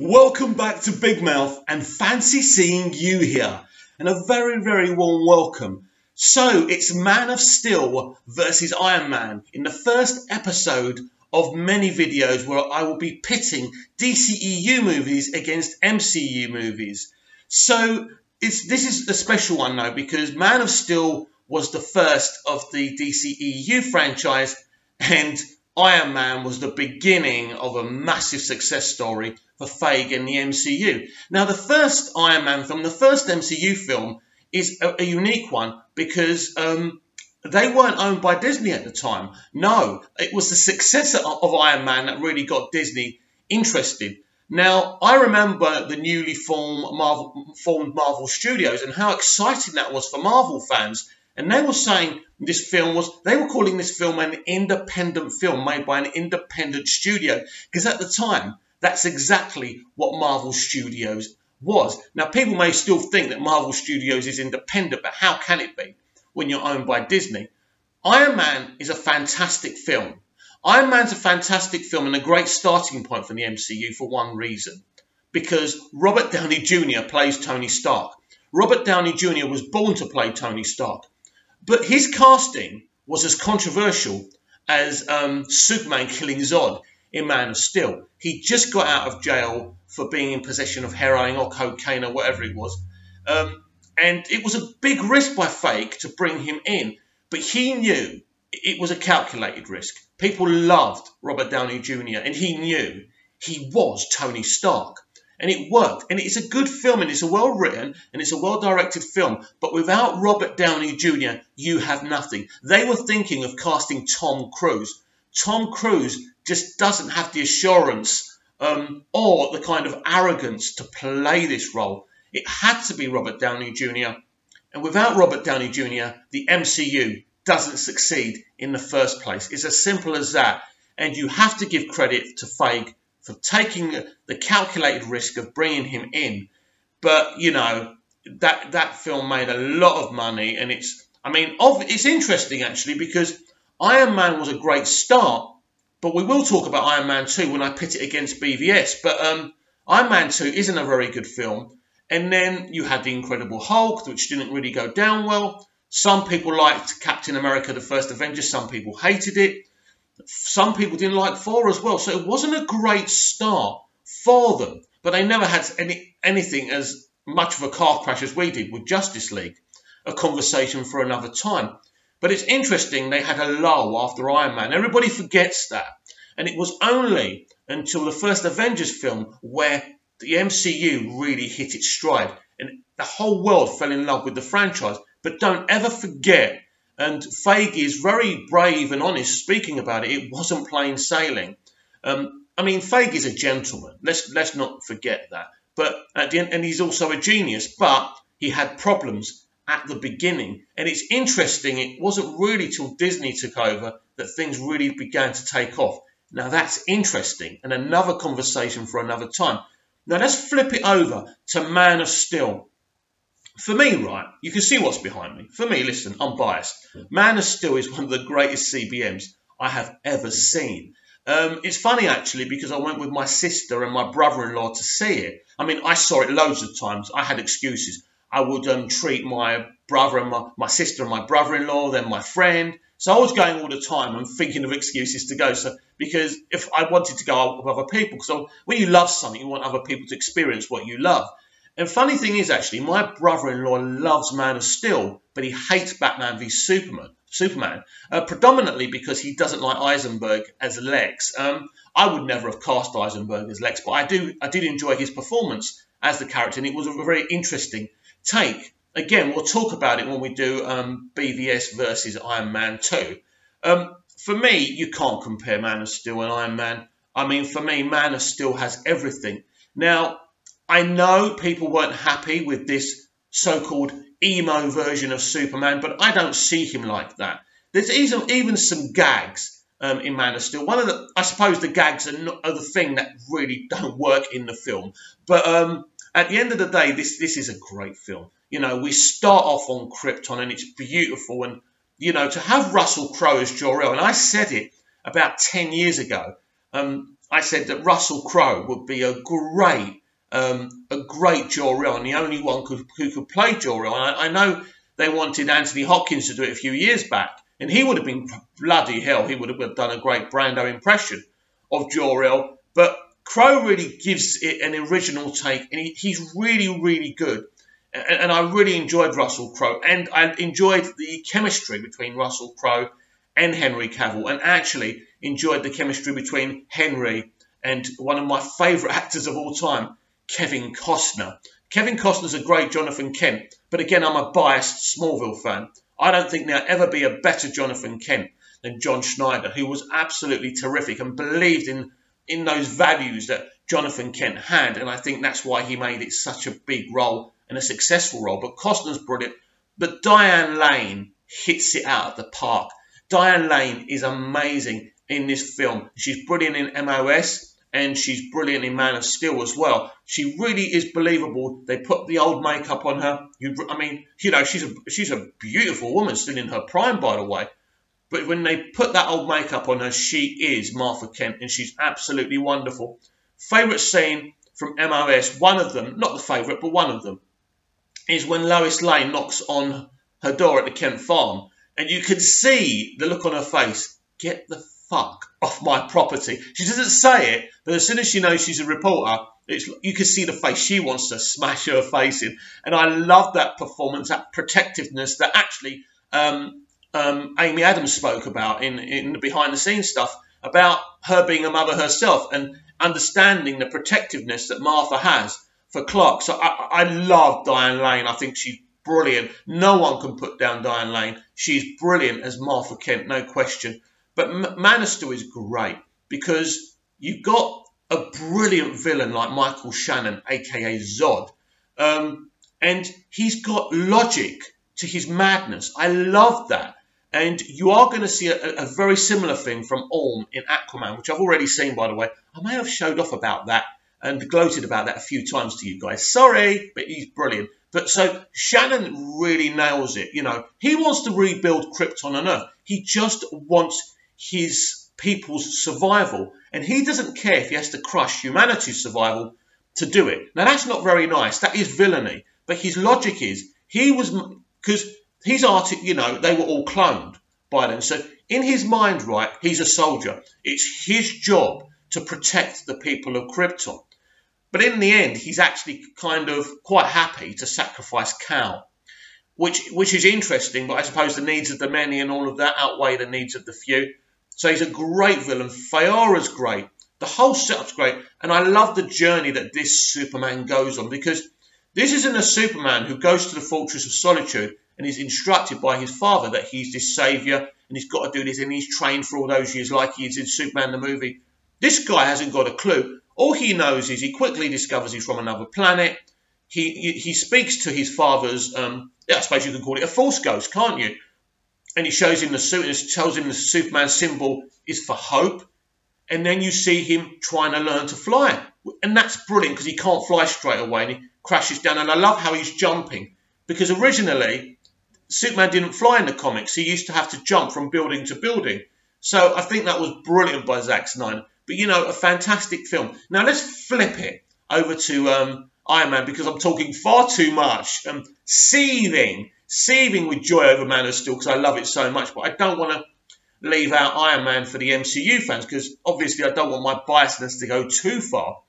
Welcome back to Big Mouth and fancy seeing you here. And a very, very warm welcome. So it's Man of Steel versus Iron Man in the first episode of many videos where I will be pitting DCEU movies against MCU movies. So this is a special one now because Man of Steel was the first of the DCEU franchise and Iron Man was the beginning of a massive success story for Feige and the MCU. Now, the first Iron Man film, the first MCU film, is a unique one because they weren't owned by Disney at the time. No, it was the successor of Iron Man that really got Disney interested. Now, I remember the newly formed Marvel Studios and how exciting that was for Marvel fans. And they were saying they were calling this film an independent film made by an independent studio. Because at the time, that's exactly what Marvel Studios was. Now, people may still think that Marvel Studios is independent, but how can it be when you're owned by Disney? Iron Man is a fantastic film. Iron Man's a fantastic film and a great starting point for the MCU for one reason. Because Robert Downey Jr. plays Tony Stark. Robert Downey Jr. was born to play Tony Stark. But his casting was as controversial as Superman killing Zod in Man of Steel. He just got out of jail for being in possession of heroin or cocaine or whatever it was. And it was a big risk by Feige to bring him in. But he knew it was a calculated risk. People loved Robert Downey Jr. and he knew he was Tony Stark. And it worked. And it's a good film and it's a well-written and it's a well-directed film. But without Robert Downey Jr., you have nothing. They were thinking of casting Tom Cruise. Tom Cruise just doesn't have the assurance or the kind of arrogance to play this role. It had to be Robert Downey Jr. And without Robert Downey Jr., the MCU doesn't succeed in the first place. It's as simple as that. And you have to give credit to Feige for taking the calculated risk of bringing him in. But, you know, that film made a lot of money. And it's interesting, actually, because Iron Man was a great start. But we will talk about Iron Man 2 when I pit it against BVS. But Iron Man 2 isn't a very good film. And then you had The Incredible Hulk, which didn't really go down well. Some people liked Captain America, the First Avenger. Some people hated it. Some people didn't like Thor as well. So it wasn't a great start for them. But they never had anything as much of a car crash as we did with Justice League. A conversation for another time. But it's interesting, they had a lull after Iron Man. Everybody forgets that. And it was only until the first Avengers film where the MCU really hit its stride. And the whole world fell in love with the franchise. But don't ever forget, and Feige is very brave and honest speaking about it, it wasn't plain sailing. Feige is a gentleman. Let's not forget that. But at the end, and he's also a genius, but he had problems at the beginning. And it's interesting, it wasn't really till Disney took over that things really began to take off. Now that's interesting and another conversation for another time. Now let's flip it over to Man of Steel. For me, right, you can see what's behind me. For me, listen, I'm biased. Man of Steel is one of the greatest CBMs I have ever seen. It's funny, actually, because I went with my sister and my brother-in-law to see it. I saw it loads of times. I had excuses. I would treat my brother and my sister and my brother-in-law, then my friend. So I was going all the time and thinking of excuses to go. So because if I wanted to go out with other people, because when you love something, you want other people to experience what you love. And funny thing is, actually, my brother-in-law loves Man of Steel, but he hates Batman v Superman, predominantly because he doesn't like Eisenberg as Lex. I would never have cast Eisenberg as Lex, but I did enjoy his performance as the character, and it was a very interesting take. Again, we'll talk about it when we do BVS versus Iron Man 2. For me, you can't compare Man of Steel and Iron Man. For me, Man of Steel has everything. Now, I know people weren't happy with this so-called emo version of Superman, but I don't see him like that. There's even some gags in Man of Steel. I suppose the gags are the thing that really don't work in the film. But at the end of the day, this is a great film. You know, we start off on Krypton and it's beautiful. And, you know, to have Russell Crowe as Jor-El, and I said it about 10 years ago, I said that Russell Crowe would be a great Jor-El, and the only one who could play Jor-El. And I know they wanted Anthony Hopkins to do it a few years back, and he would have been bloody hell. He would have done a great Brando impression of Jor-El, but Crowe really gives it an original take, and he's really, really good. And I really enjoyed Russell Crowe, and I enjoyed the chemistry between Russell Crowe and Henry Cavill, and actually enjoyed the chemistry between Henry and one of my favourite actors of all time, Kevin Costner. Kevin Costner's a great Jonathan Kent, but again, I'm a biased Smallville fan. I don't think there'll ever be a better Jonathan Kent than John Schneider, who was absolutely terrific and believed in those values that Jonathan Kent had, and I think that's why he made it such a big role and a successful role. But Costner's brilliant. But Diane Lane hits it out of the park. Diane Lane is amazing in this film. She's brilliant in MOS, and she's brilliant in Man of Steel as well. She really is believable. They put the old makeup on her. She's a beautiful woman, still in her prime, by the way. But when they put that old makeup on her, she is Martha Kent, and she's absolutely wonderful. Favourite scene from MOS, one of them, not the favourite, but one of them, is when Lois Lane knocks on her door at the Kent farm, and you can see the look on her face. Get the fuck off my property. She doesn't say it, but as soon as she knows she's a reporter, you can see the face. She wants to smash her face in. And I love that performance, that protectiveness that actually Amy Adams spoke about in the behind-the-scenes stuff, about her being a mother herself and understanding the protectiveness that Martha has for Clark. So I love Diane Lane. I think she's brilliant. No one can put down Diane Lane. She's brilliant as Martha Kent, no question. But Man of Steel is great because you've got a brilliant villain like Michael Shannon, a.k.a. Zod. And he's got logic to his madness. I love that. And you are going to see a very similar thing from Orm in Aquaman, which I've already seen, by the way. I may have showed off about that and gloated about that a few times to you guys. Sorry, but he's brilliant. But so Shannon really nails it. You know, he wants to rebuild Krypton on Earth. He just wants his people's survival. And he doesn't care if he has to crush humanity's survival to do it. Now, that's not very nice. That is villainy. But his logic is, because his they were all cloned by them. So in his mind, right, he's a soldier. It's his job to protect the people of Krypton. But in the end, he's actually kind of quite happy to sacrifice Kal, which is interesting, but I suppose the needs of the many and all of that outweigh the needs of the few. So he's a great villain. Faora's great. The whole setup's great. And I love the journey that this Superman goes on, because this isn't a Superman who goes to the Fortress of Solitude and is instructed by his father that he's this saviour and he's got to do this and he's trained for all those years like he is in Superman the movie. This guy hasn't got a clue. All he knows is he quickly discovers he's from another planet. He speaks to his father's, I suppose you could call it a Force ghost, can't you? And he shows him the suit and tells him the Superman symbol is for hope. And then you see him trying to learn to fly. And that's brilliant because he can't fly straight away and he crashes down. And I love how he's jumping, because originally Superman didn't fly in the comics. He used to have to jump from building to building. So I think that was brilliant by Zack Snyder. But, you know, a fantastic film. Now, let's flip it over to Iron Man, because I'm talking far too much. Seething with joy over Man of Steel, because I love it so much. But I don't want to leave out Iron Man for the MCU fans, because obviously I don't want my biasness to go too far.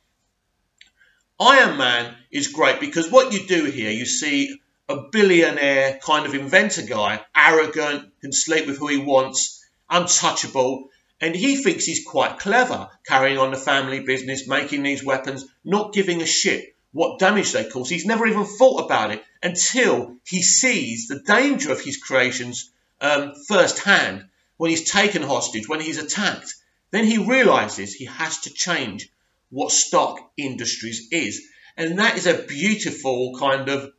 Iron Man is great because what you do here, you see a billionaire kind of inventor guy, arrogant, can sleep with who he wants, untouchable, and he thinks he's quite clever, carrying on the family business, making these weapons, not giving a shit what damage they cause. He's never even thought about it until he sees the danger of his creations firsthand, when he's taken hostage, when he's attacked. Then he realises he has to change what Stark Industries is. And that is a beautiful kind of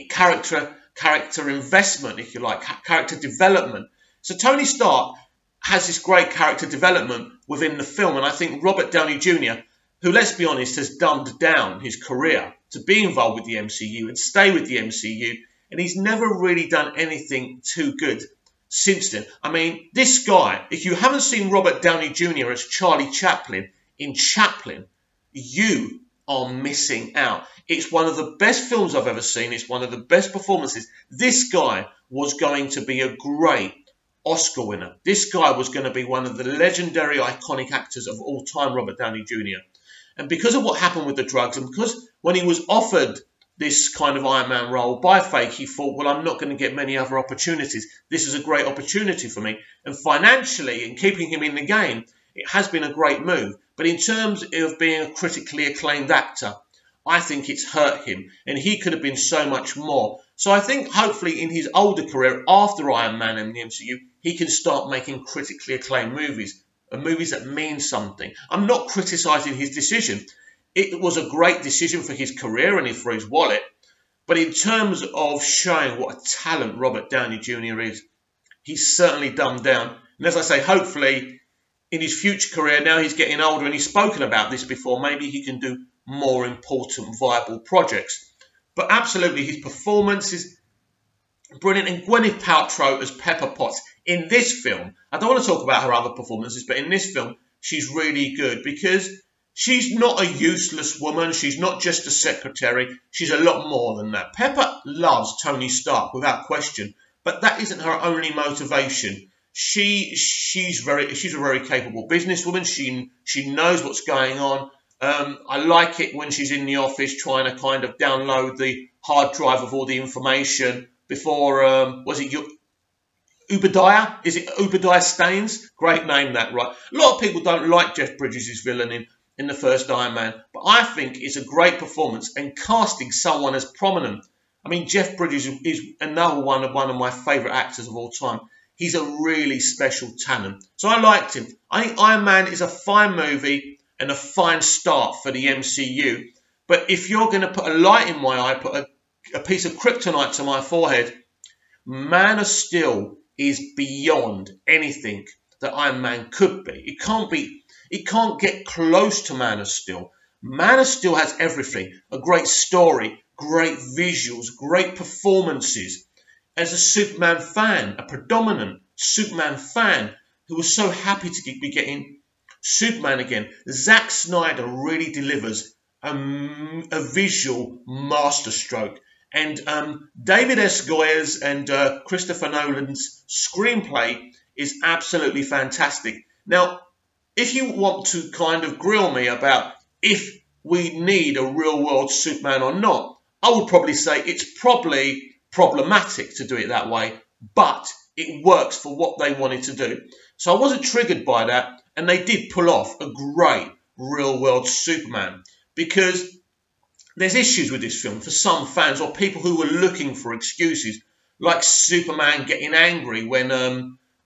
character investment, if you like, character development. So Tony Stark has this great character development within the film. And I think Robert Downey Jr., who, let's be honest, has dumbed down his career to be involved with the MCU and stay with the MCU. And he's never really done anything too good since then. I mean, this guy, if you haven't seen Robert Downey Jr. as Charlie Chaplin in Chaplin, you are missing out. It's one of the best films I've ever seen. It's one of the best performances. This guy was going to be a great Oscar winner. This guy was going to be one of the legendary, iconic actors of all time, Robert Downey Jr. And because of what happened with the drugs, and because when he was offered this kind of Iron Man role by Feige, he thought, well, I'm not going to get many other opportunities. This is a great opportunity for me. And financially, in keeping him in the game, it has been a great move. But in terms of being a critically acclaimed actor, I think it's hurt him. And he could have been so much more. So I think hopefully in his older career, after Iron Man and the MCU, he can start making critically acclaimed movies. And movies that mean something. I'm not criticising his decision. It was a great decision for his career and for his wallet. But in terms of showing what a talent Robert Downey Jr. is, he's certainly dumbed down. And as I say, hopefully in his future career, now he's getting older and he's spoken about this before, maybe he can do more important, viable projects. But absolutely, his performance is brilliant. And Gwyneth Paltrow as Pepper Potts in this film, I don't want to talk about her other performances, but in this film, she's really good because she's not a useless woman. She's not just a secretary. She's a lot more than that. Pepper loves Tony Stark without question, but that isn't her only motivation. She's a very capable businesswoman. She knows what's going on. I like it when she's in the office trying to kind of download the hard drive of all the information before, was it Obadiah? Is it Obadiah Staines? Great name that, right? A lot of people don't like Jeff Bridges' villain in the first Iron Man, but I think it's a great performance, and casting someone as prominent. I mean, Jeff Bridges is another one of my favourite actors of all time. He's a really special talent. So I liked him. I think Iron Man is a fine movie and a fine start for the MCU. But if you're going to put a light in my eye, put a piece of kryptonite to my forehead, Man of Steel is beyond anything that Iron Man could be. It can't get close to Man of Steel. Man of Steel has everything. A great story, great visuals, great performances. As a Superman fan, a predominant Superman fan who was so happy to be getting Superman again, Zack Snyder really delivers a visual masterstroke. And David S. Goya's and Christopher Nolan's screenplay is absolutely fantastic. Now, if you want to kind of grill me about if we need a real-world Superman or not, I would probably say it's probably problematic to do it that way, but it works for what they wanted to do. So I wasn't triggered by that, and they did pull off a great real-world Superman, because there's issues with this film for some fans or people who were looking for excuses, like Superman getting angry when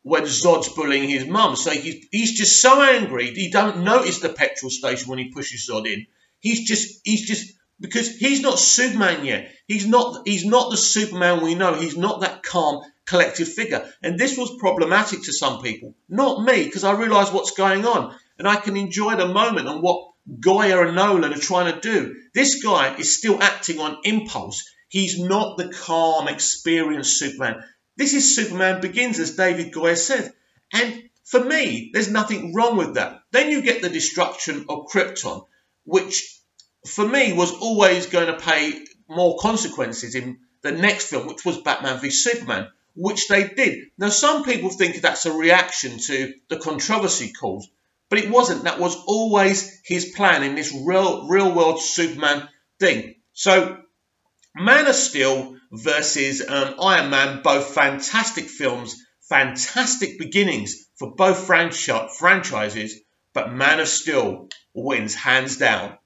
Zod's bullying his mum. So he's just so angry he don't notice the petrol station when he pushes Zod in. He's just because he's not Superman yet. He's not the Superman we know. He's not that calm, collective figure. And this was problematic to some people, not me, because I realise what's going on and I can enjoy the moment and what Goya and Nolan are trying to do. This guy is still acting on impulse. He's not the calm, experienced Superman. This is Superman Begins, as David Goya said. And for me, there's nothing wrong with that. Then you get the destruction of Krypton, which for me was always going to pay more consequences in the next film, which was Batman v Superman, which they did. Now, some people think that's a reaction to the controversy caused, but it wasn't. That was always his plan in this real-world Superman thing. So, Man of Steel versus Iron Man, both fantastic films, fantastic beginnings for both franchises, but Man of Steel wins hands down.